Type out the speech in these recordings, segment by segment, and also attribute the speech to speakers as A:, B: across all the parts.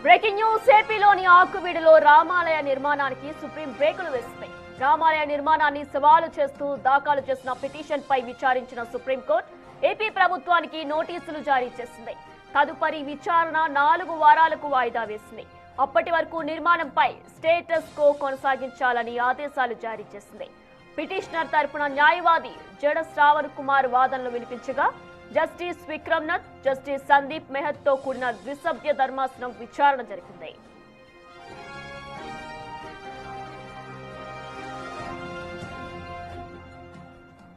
A: Breaking news ఏపీలోని ఆకువీడులో రామాలయ నిర్మాణానికి సుప్రీం బ్రేకులు వేసింది. రామాలయ నిర్మాణాన్ని సవాలు చేస్తూ దాఖలు చేసిన పిటిషన్ పై విచారించిన సుప్రీంకోర్టు ఏపీ ప్రభుత్వానికి నోటీసులు జారీ చేసింది. తదుపరి విచారణ 4 వారాలకు వాయిదా వేసింది. అప్పటి వరకు నిర్మాణంపై స్టేటస్ కో కొనసాగించాలని ఆదేశాలు జారీ చేసింది. పిటిషనర్ తరపున న్యాయవాది జడ శ్రావణ్ కుమార్ వాదనలు వినిపించగా జస్టిస్ విక్రమ్నాథ్, జస్టిస్ సందీప్ మెహత్ తో కూడిన ద్విసభ్య ధర్మాసనం విచారణ జరిపింది.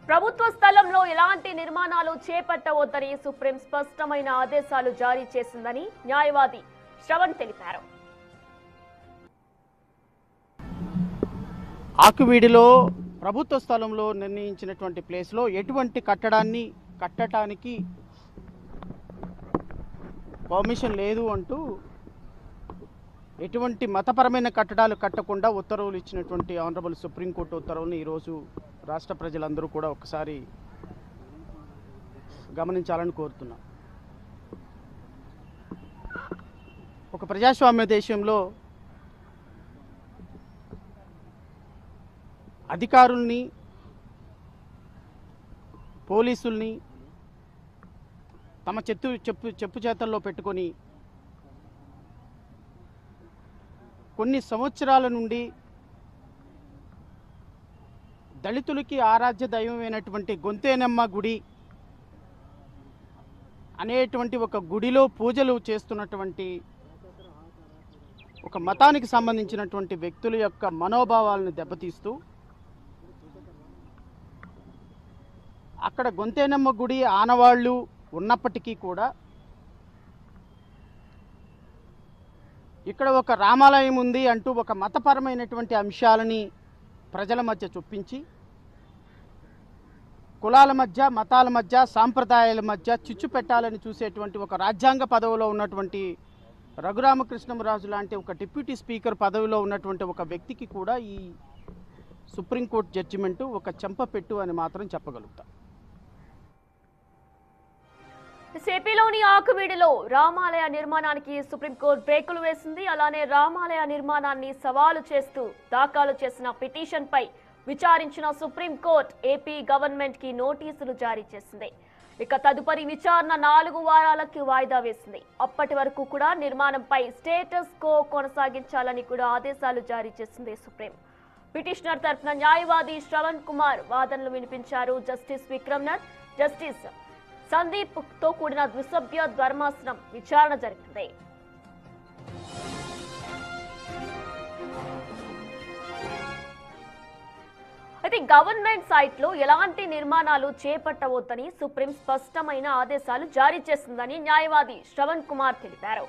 A: ప్రభుత్వ స్థలంలో ఎలాంటి నిర్మాణాలు చేపట్టవద్దని సుప్రీం స్పష్టమైన ఆదేశాలు జారీ చేసిందని న్యాయవాది శ్రవణ్ తెలిపారు.
B: ఆకువీడిలో ప్రభుత్వ స్థలంలో నిర్ణయించినటువంటి ప్లేస్లో ఎటువంటి కట్టడాన్ని కట్టడానికి పర్మిషన్ లేదు అంటూ ఎటువంటి మతపరమైన కట్టడాలు కట్టకుండా ఉత్తర్వులు ఇచ్చినటువంటి ఆనరబుల్ సుప్రీంకోర్టు ఉత్తర్వులను ఈరోజు రాష్ట్ర ప్రజలందరూ కూడా ఒకసారి గమనించాలని కోరుతున్నాం. ఒక ప్రజాస్వామ్య దేశంలో అధికారుల్ని, పోలీసుల్ని తమ చెప్పు చేతల్లో పెట్టుకొని కొన్ని సంవత్సరాల నుండి దళితులకి ఆరాధ్య దైవమైనటువంటి గొంతేనమ్మ గుడి అనేటువంటి ఒక గుడిలో పూజలు చేస్తున్నటువంటి ఒక మతానికి సంబంధించినటువంటి వ్యక్తుల యొక్క మనోభావాలను దెబ్బతీస్తూ అక్కడ గొంతేనమ్మ గుడి ఆనవాళ్ళు ఉన్నప్పటికీ కూడా ఇక్కడ ఒక రామాలయం ఉంది అంటూ ఒక మతపరమైనటువంటి అంశాలని ప్రజల మధ్య చొప్పించి కులాల మధ్య, మతాల మధ్య, సాంప్రదాయాల మధ్య చిచ్చు పెట్టాలని చూసేటువంటి ఒక రాజ్యాంగ పదవిలో ఉన్నటువంటి రఘురామకృష్ణరాజు లాంటి ఒక డిప్యూటీ స్పీకర్ పదవిలో ఉన్నటువంటి ఒక వ్యక్తికి కూడా ఈ సుప్రీంకోర్టు జడ్జిమెంటు ఒక చెంపపెట్టు అని మాత్రం చెప్పగలుగుతాం.
A: ఏపీలోని ఆకువీడిలో రామాలయ నిర్మాణానికి సుప్రీంకోర్టు బ్రేకులు వేసింది. అలానే రామాలయ నిర్మాణాన్ని సవాలు చేస్తూ దాఖలు చేసిన పిటిషన్ పై విచారించిన సుప్రీంకోర్టు ఏపీ గవర్నమెంట్ కి నోటీసులు జారీ చేసింది. ఇక తదుపరి విచారణ 4 వారాలకి వాయిదా వేసింది. అప్పటి వరకు కూడా నిర్మాణంపై స్టేటస్ కో కొనసాగించాలని కూడా ఆదేశాలు జారీ చేసింది సుప్రీం. పిటిషనర్ తరఫున న్యాయవాది శ్రవణ్ కుమార్ వాదనలు వినిపించారు. జస్టిస్ విక్రమ్నాథ్, జస్టిస్ సందీప్ తో కూడిన ద్విసభ్య ధర్మాసనం విచారణ జరిపింది. అయితే గవర్నమెంట్ సైట్ లో ఎలాంటి నిర్మాణాలు చేపట్టవద్దని సుప్రీం స్పష్టమైన ఆదేశాలు జారీ చేసిందని న్యాయవాది శ్రవణ్ కుమార్ తెలిపారు.